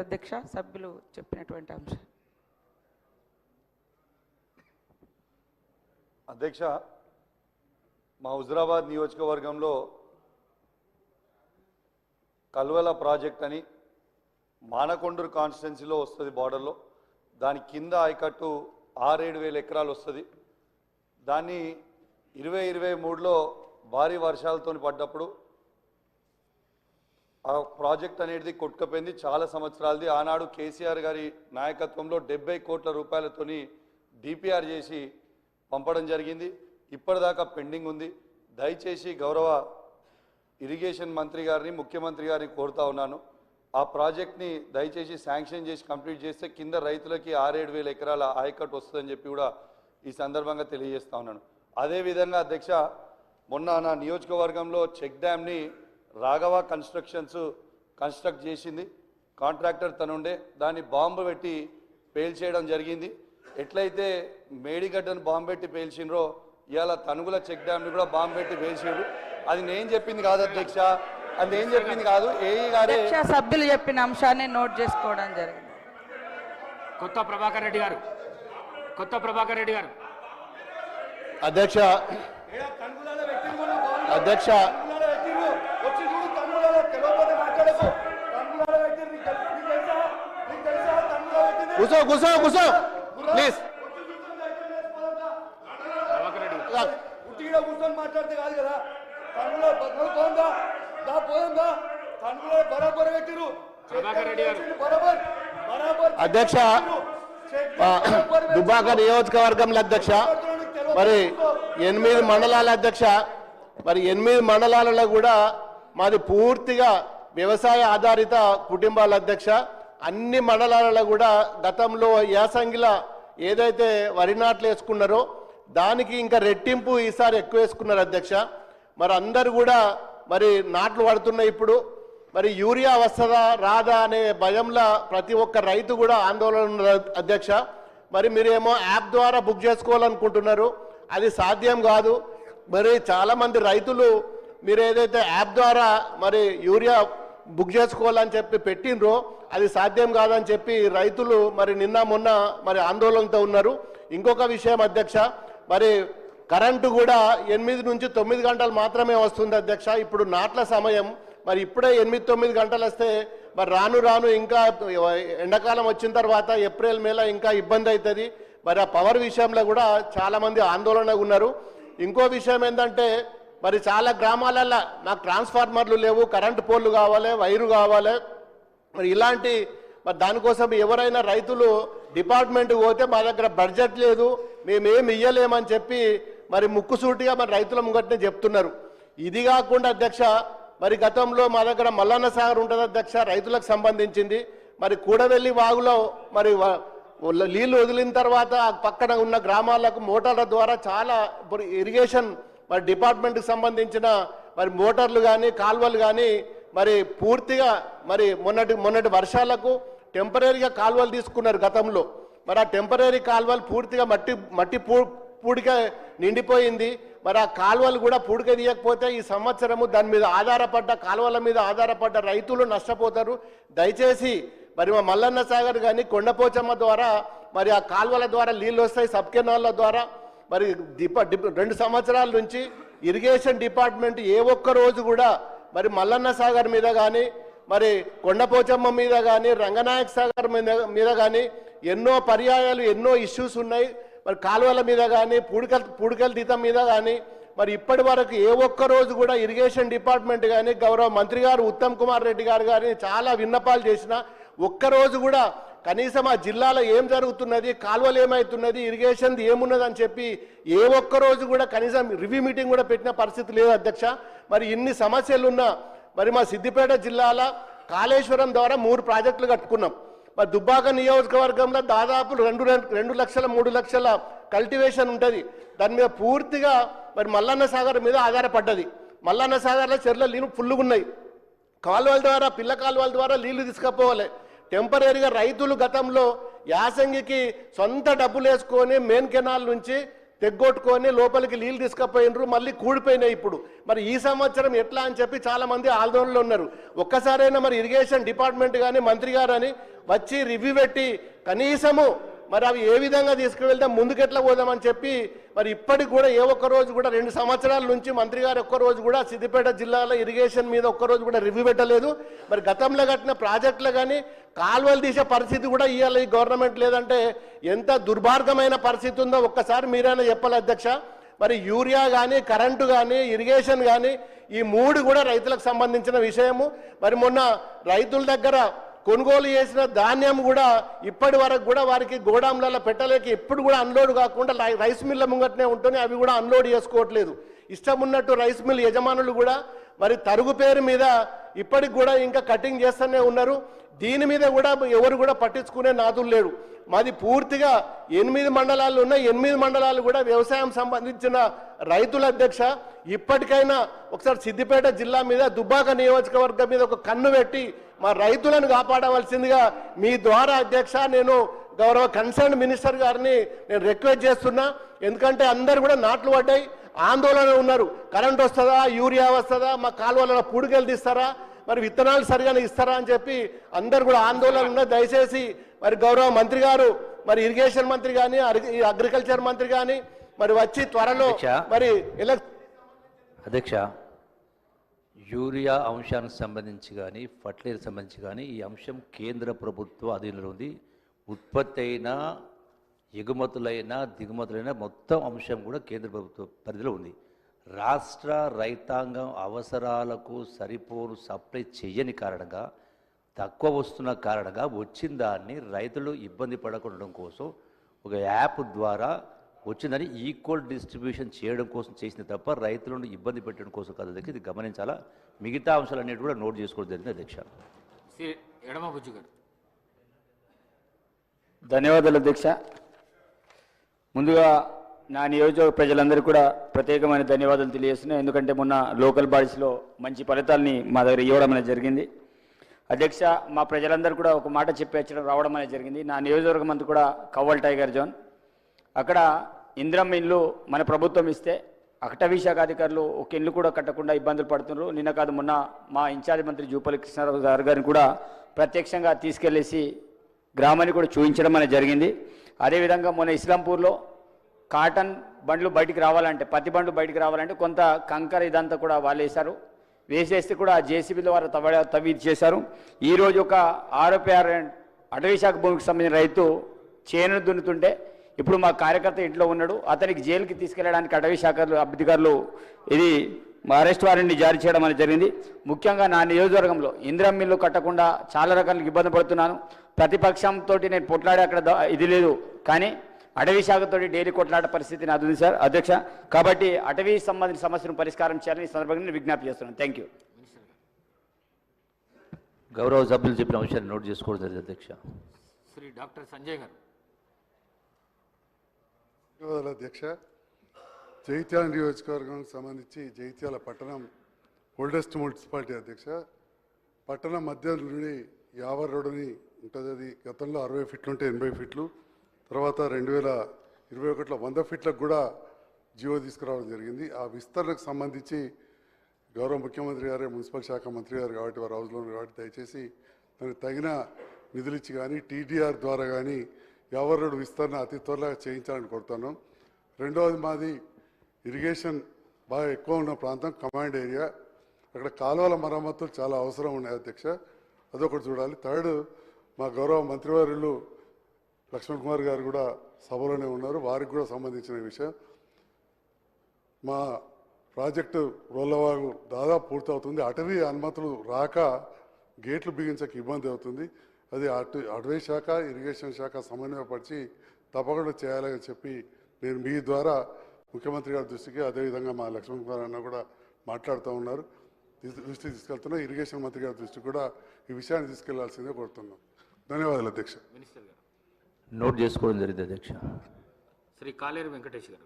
అధ్యక్ష సభ్యులు చెప్పినటువంటి అంశం. అధ్యక్ష, మా హుజరాబాద్ నియోజకవర్గంలో కల్వల ప్రాజెక్ట్ అని మానకొండూరు కాన్స్టిట్యున్సీలో వస్తుంది బార్డర్లో. దాని కింద ఆయకట్టు 6-7 ఎకరాలు వస్తుంది. దాన్ని 2023లో భారీ వర్షాలతో పడ్డప్పుడు ఆ ప్రాజెక్ట్ అనేది కొట్టుకపోయింది. చాలా సంవత్సరాలది. ఆనాడు కేసీఆర్ గారి నాయకత్వంలో 70 కోట్ల రూపాయలతోని డిపిఆర్ చేసి పంపడం జరిగింది. ఇప్పటిదాకా పెండింగ్ ఉంది. దయచేసి గౌరవ ఇరిగేషన్ మంత్రి గారిని, ముఖ్యమంత్రి గారిని కోరుతా ఉన్నాను, ఆ ప్రాజెక్ట్ని దయచేసి శాంక్షన్ చేసి కంప్లీట్ చేస్తే కింద రైతులకి 6-7 ఎకరాల ఆయకట్టు వస్తుందని చెప్పి కూడా ఈ సందర్భంగా తెలియజేస్తా ఉన్నాను. అదేవిధంగా అధ్యక్ష, మొన్న నా నియోజకవర్గంలో చెక్ డ్యామ్ని రాఘవ కన్స్ట్రక్ట్ చేసింది. కాంట్రాక్టర్ తనుండే దాన్ని బాంబు పెట్టి పేల్చేయడం జరిగింది. ఎట్లయితే మేడిగడ్డను బాంబు పెట్టి పేల్చిండ్రో ఇవాళ తనుగుల చెక్ డ్యామ్ని కూడా బాంబు పెట్టి పేల్చిండ్రు. అది నేను చెప్పింది కాదు అధ్యక్ష, అది నేను చెప్పింది కాదు, ఏఈ గారే సభ్యులు చెప్పిన అంశాన్ని నోట్ చేసుకోవడం జరిగింది. కొత్త ప్రభాకర్ రెడ్డి గారు అధ్యక్ష కూసో ప్లీజ్. కూర్చొని మాట్లాడితే కాదు కదా. అధ్యక్ష, దుబ్బాక నియోజకవర్గంలో అధ్యక్ష మరి 8 మండలాల అధ్యక్ష, మరి 8 మండలాలలో కూడా మాది పూర్తిగా వ్యవసాయ ఆధారిత కుటుంబాల అధ్యక్ష. అన్ని మండలాలలో కూడా గతంలో యాసంగిలో ఏదైతే వరి నాట్లు వేసుకున్నారో దానికి ఇంకా రెట్టింపు ఈసారి ఎక్కువ వేసుకున్నారు అధ్యక్ష. మరి అందరు కూడా మరి నాట్లు పడుతున్నాయి. ఇప్పుడు మరి యూరియా వస్తుందా రాదా అనే భయంలో ప్రతి ఒక్క రైతు కూడా ఆందోళన ఉన్నారు అధ్యక్ష. మరి మీరేమో యాప్ ద్వారా బుక్ చేసుకోవాలనుకుంటున్నారు, అది సాధ్యం కాదు. మరి చాలామంది రైతులు మీరు ఏదైతే యాప్ ద్వారా మరి యూరియా బుక్ చేసుకోవాలని చెప్పి పెట్టినరో అది సాధ్యం కాదని చెప్పి రైతులు మరి నిన్న మొన్న మరి ఆందోళనతో ఉన్నారు. ఇంకొక విషయం అధ్యక్ష, మరి కరెంటు కూడా 8 నుంచి 9 గంటలు మాత్రమే వస్తుంది అధ్యక్ష. ఇప్పుడు నాట్ల సమయం, మరి ఇప్పుడే 8-9 గంటలు వస్తే మరి రాను ఇంకా ఎండాకాలం వచ్చిన తర్వాత ఏప్రిల్ మేలో ఇంకా ఇబ్బంది అవుతుంది. మరి ఆ పవర్ విషయంలో కూడా చాలామంది ఆందోళనగా ఉన్నారు. ఇంకో విషయం ఏంటంటే మరి చాలా గ్రామాలలో నాకు ట్రాన్స్ఫార్మర్లు లేవు, కరెంటు పోల్లు కావాలి, వైరు కావాలి. మరి ఇలాంటి మరి దానికోసం ఎవరైనా రైతులు డిపార్ట్మెంట్కి పోతే మా దగ్గర బడ్జెట్ లేదు, మేమేమి ఇయ్యలేమని చెప్పి మరి ముక్కుసూటిగా మరి రైతుల ముంగట్నే చెప్తున్నారు. ఇది కాకుండా అధ్యక్ష, మరి గతంలో మా దగ్గర మల్లన్న సాగర్ ఉంటుంది అధ్యక్ష, రైతులకు సంబంధించింది. మరి కూడవెల్లి వాగులో మరి నీళ్లు వదిలిన తర్వాత పక్కన ఉన్న గ్రామాలకు మోటార్ల ద్వారా చాలా ఇరిగేషన్ మరి డిపార్ట్మెంట్కి సంబంధించిన మరి మోటార్లు కానీ కాల్వలు కానీ మరి పూర్తిగా మరి మొన్నటి వర్షాలకు టెంపరీగా కాల్వలు తీసుకున్నారు గతంలో. మరి ఆ టెంపరీ కాల్వలు పూర్తిగా మట్టి పూడిక నిండిపోయింది. మరి ఆ కాల్వలు కూడా పూడిక తీయకపోతే ఈ సంవత్సరము దాని మీద ఆధారపడ్డ కాల్వల మీద ఆధారపడ్డ రైతులు నష్టపోతారు. దయచేసి మరి మా మల్లన్న సాగర్ కానీ కొండపోచమ్మ ద్వారా మరి ఆ కాల్వల ద్వారా నీళ్ళు వస్తాయి, సబ్ కెనాల్ల ద్వారా. మరి 2 సంవత్సరాల నుంచి ఇరిగేషన్ డిపార్ట్మెంట్ ఏ ఒక్క రోజు కూడా మరి మల్లన్న సాగర్ మీద కానీ మరి కొండపోచమ్మ మీద కానీ రంగనాయక సాగర్ మీద కానీ ఎన్నో పర్యాయాలు ఎన్నో ఇష్యూస్ ఉన్నాయి. మరి కాలువల మీద కానీ పూడికల తీతం మీద కానీ మరి ఇప్పటి వరకు ఏ ఒక్క రోజు కూడా ఇరిగేషన్ డిపార్ట్మెంట్ కానీ గౌరవ మంత్రి గారు ఉత్తమ్ కుమార్ రెడ్డి గారు కానీ చాలా విన్నపాలు చేసిన ఒక్కరోజు కూడా కనీసం ఆ జిల్లాలో ఏం జరుగుతున్నది, కాలువలు ఏమవుతున్నది, ఇరిగేషన్ ఏమున్నది అని చెప్పి ఏ ఒక్క రోజు కూడా కనీసం రివ్యూ మీటింగ్ కూడా పెట్టిన పరిస్థితి లేదు అధ్యక్ష. మరి ఇన్ని సమస్యలున్నా మరి మా సిద్దిపేట జిల్లాలో కాళేశ్వరం ద్వారా 3 ప్రాజెక్టులు కట్టుకున్నాం. మరి దుబ్బాక నియోజకవర్గంలో దాదాపు 2 లక్షల 3 లక్షల కల్టివేషన్ ఉంటుంది. దాని మీద పూర్తిగా మరి మల్లన్న సాగర్ మీద ఆధారపడ్డది. మల్లన్న సాగర్లో చెర్ల నీళ్ళు ఫుల్లుగా ఉన్నాయి. కాలువల ద్వారా పిల్ల కాలువల ద్వారా నీళ్లు తీసుకుపోవాలి. టెంపరీగా రైతులు గతంలో యాసంగికి సొంత డబ్బులు వేసుకొని మెయిన్ కెనాల్ నుంచి తెగ్గొట్టుకొని లోపలికి నీళ్ళు తీసుకుపోయినరు, మళ్ళీ కూడిపోయినాయి. ఇప్పుడు మరి ఈ సంవత్సరం ఎట్లా అని చెప్పి చాలా మంది ఆందోళనలో ఉన్నారు. ఒక్కసారైనా మరి ఇరిగేషన్ డిపార్ట్మెంట్ కానీ మంత్రి గారు అని వచ్చి రివ్యూ పెట్టి కనీసము మరి అవి ఏ విధంగా తీసుకువెళ్తాం, ముందుకెట్లా పోదామని చెప్పి మరి ఇప్పటికి కూడా ఏ ఒక్క రోజు కూడా 2 సంవత్సరాల నుంచి మంత్రి గారు ఒక్కరోజు కూడా సిద్దిపేట జిల్లాలో ఇరిగేషన్ మీద ఒక్కరోజు కూడా రివ్యూ పెట్టలేదు. మరి గతంలో కట్టిన ప్రాజెక్టులు కానీ కాలువలు తీసే పరిస్థితి కూడా ఇవాళ ఈ గవర్నమెంట్ లేదంటే ఎంత దుర్మార్గమైన పరిస్థితి ఉందో ఒక్కసారి మీరైనా చెప్పాలి అధ్యక్ష. మరి యూరియా కానీ కరెంటు కానీ ఇరిగేషన్ కానీ ఈ 3 కూడా రైతులకు సంబంధించిన విషయము. మరి మొన్న రైతుల దగ్గర కొనుగోలు చేసిన ధాన్యం కూడా ఇప్పటి వరకు కూడా వారికి గోడాంలలో పెట్టలేక ఎప్పుడు కూడా అన్లోడ్ కాకుండా రైస్ మిల్ల ముంగట్నే ఉంటుంది, అవి కూడా అన్లోడ్ చేసుకోవట్లేదు. ఇష్టం ఉన్నట్టు రైస్ మిల్ యజమానులు కూడా మరి తరుగు పేరు మీద ఇప్పటికి కూడా ఇంకా కటింగ్ చేస్తూనే ఉన్నారు. దీని మీద కూడా ఎవరు కూడా పట్టించుకునే నాదులు లేడు. మాది పూర్తిగా 8 మండలాలు ఉన్నాయి. 8 మండలాలు కూడా వ్యవసాయం సంబంధించిన రైతుల అధ్యక్ష. ఇప్పటికైనా ఒకసారి సిద్దిపేట జిల్లా మీద దుబ్బాక నియోజకవర్గం మీద ఒక కన్ను పెట్టి మా రైతులను కాపాడవలసిందిగా మీ ద్వారా అధ్యక్ష నేను గౌరవ కన్సర్న్ మినిస్టర్ గారిని నేను రిక్వెస్ట్ చేస్తున్నా. ఎందుకంటే అందరు కూడా నాట్లు పడ్డాయి, ఆందోళన ఉన్నారు. కరెంట్ వస్తుందా, యూరియా వస్తుందా, మా కాలువలలో పూడికలు తీస్తారా, మరి విత్తనాలు సరిగానే ఇస్తారా అని చెప్పి అందరు కూడా ఆందోళన ఉన్నారు. దయచేసి మరి గౌరవ మంత్రి గారు మరి ఇరిగేషన్ మంత్రి కానీ అగ్రికల్చర్ మంత్రి కానీ మరి వచ్చి త్వరలో మరి అధ్యక్ష యూరియా అంశానికి సంబంధించి కానీ ఫర్టిలైజర్ సంబంధించి కానీ ఈ అంశం కేంద్ర ప్రభుత్వ అధీనంలో ఉంది. ఉత్పత్తి అయినా ఎగుమతులైనా దిగుమతులైనా మొత్తం అంశం కూడా కేంద్ర ప్రభుత్వ పరిధిలో ఉంది. రాష్ట్ర రైతాంగం అవసరాలకు సరిపోను సప్లై చేయని కారణంగా తక్కువ వస్తున్న కారణంగా వచ్చిన దాన్ని రైతులు ఇబ్బంది పడకుండడం కోసం ఒక యాప్ ద్వారా వచ్చిందని ఈక్వల్ డిస్ట్రిబ్యూషన్ చేయడం కోసం చేసింది తప్ప రైతులను ఇబ్బంది పెట్టడం కోసం కాదు అధ్యక్ష. ఇది గమనించాలా. మిగతా అంశాలన్నిటి కూడా నోట్ చేసుకోవడం జరిగింది అధ్యక్ష. ఎడమబుజ్జు గారు. ధన్యవాదాలు అధ్యక్ష. ముందుగా నా నియోజకవర్గ ప్రజలందరికీ కూడా ప్రత్యేకమైన ధన్యవాదాలు తెలియజేస్తున్నాయి. ఎందుకంటే మొన్న లోకల్ బాడీస్లో మంచి ఫలితాలని మా దగ్గర ఇవ్వడం అనేది జరిగింది అధ్యక్ష. మా ప్రజలందరూ కూడా ఒక మాట చెప్పి రావడం అనేది జరిగింది. నా నియోజకవర్గం అంతా కూడా కవ్వల్ టైగర్ జోన్. అక్కడ ఇంద్రం ఇల్లు మన ప్రభుత్వం ఇస్తే అటవీ శాఖ అధికారులు ఒక ఇల్లు కూడా కట్టకుండా ఇబ్బందులు పడుతున్నారు. నిన్న కాదు మొన్న మా ఇన్ఛార్జ్ మంత్రి జూపల్లి కృష్ణారావు గారిని కూడా ప్రత్యక్షంగా తీసుకెళ్లేసి గ్రామాన్ని కూడా చూపించడం అనేది జరిగింది. అదేవిధంగా మొన్న ఇస్లాంపూర్లో కాటన్ బండ్లు బయటికి రావాలంటే పత్తి బండ్లు బయటికి రావాలంటే కొంత కంకర ఇదంతా కూడా వాళ్ళు వేశారు. వేసేస్తే కూడా జేసీబీలో వారు తవ్వి చేశారు. ఈరోజు ఒక 6 అటవీ శాఖ భూమికి సంబంధించిన రైతు చేను దున్నుతుంటే ఇప్పుడు మా కార్యకర్త ఇంట్లో ఉన్నాడు, అతనికి జైలుకి తీసుకెళ్లడానికి అటవీ శాఖ అధికారులు ఇది అరెస్ట్ వారెంట్ని జారీ చేయడం అనేది జరిగింది. ముఖ్యంగా నా నియోజకవర్గంలో ఇందిరా మిల్లు కట్టకుండా చాలా రకాల ఇబ్బంది పడుతున్నాను. ప్రతిపక్షంతో నేను పొట్లాడే అక్కడ ఇది లేదు, కానీ అటవీ శాఖతో డైలీ కొట్లాట పరిస్థితి నాది ఉంది సార్ అధ్యక్ష. కాబట్టి అటవీ సంబంధించిన సమస్యను పరిష్కారం చేయాలని ఈ సందర్భంగా నేను విజ్ఞప్తి చేస్తున్నాను. Thank you. గౌరవ సభ్యులు చెప్పిన అంశాన్ని నోట్ చేసుకోవడం జరిగింది అధ్యక్ష. శ్రీ డాక్టర్ సంజయ్ గారు. ధన్యవాదాలు అధ్యక్ష. జైత్యాల నియోజకవర్గానికి సంబంధించి జైత్యాల పట్టణం ఓల్డెస్ట్ మున్సిపాలిటీ అధ్యక్ష. పట్టణం మధ్య నుండి యావర్ రోడ్డుని ఉంటుంది. అది గతంలో 60 ఫీట్లు ఉంటే 80 ఫీట్లు, తర్వాత 2021లో 100 ఫీట్లకు కూడా జియో తీసుకురావడం జరిగింది. ఆ విస్తరణకు సంబంధించి గౌరవ ముఖ్యమంత్రి గారే మున్సిపల్ శాఖ మంత్రి గారు కాబట్టి వారు హౌస్లో ఉన్నారు కాబట్టి దయచేసి దానికి తగిన నిధులు ఇచ్చి కానీ టీడీఆర్ ద్వారా కానీ యావర్ రోడ్డు విస్తరణ అతి త్వరగా చేయించాలని కోరుతున్నాం. రెండవది మాది ఇరిగేషన్ బాగా ఎక్కువ ఉన్న ప్రాంతం కమాండ్ ఏరియా. అక్కడ కాలువల మరమ్మతులు చాలా అవసరం ఉన్నాయి అధ్యక్ష, అదొకటి చూడాలి. థర్డ్, మా గౌరవ మంత్రివర్యులు లక్ష్మణ్ కుమార్ గారు కూడా సభలోనే ఉన్నారు, వారికి కూడా సంబంధించిన విషయం. మా ప్రాజెక్టు రోల్లవాగు దాదాపు పూర్తవుతుంది. అటవీ అనుమతులు రాక గేట్లు బిగించక ఇబ్బంది అవుతుంది. అది అటవీ శాఖ ఇరిగేషన్ శాఖ సమన్వయపరిచి తప్పకుండా చేయాలని చెప్పి నేను మీ ద్వారా ముఖ్యమంత్రి గారి దృష్టికి, అదేవిధంగా మా లక్ష్మణ్ కుమార్ అన్న కూడా మాట్లాడుతూ ఉన్నారు, దృష్టికి తీసుకెళ్తున్నా. ఇరిగేషన్ మంత్రి గారి దృష్టికి కూడా ఈ విషయాన్ని తీసుకెళ్లాల్సిందే కోరుతున్నాం. ధన్యవాదాలు అధ్యక్ష. నోట్ చేసుకోవడం జరిగింది అధ్యక్ష. శ్రీ కాలేరు వెంకటేష్ గారు.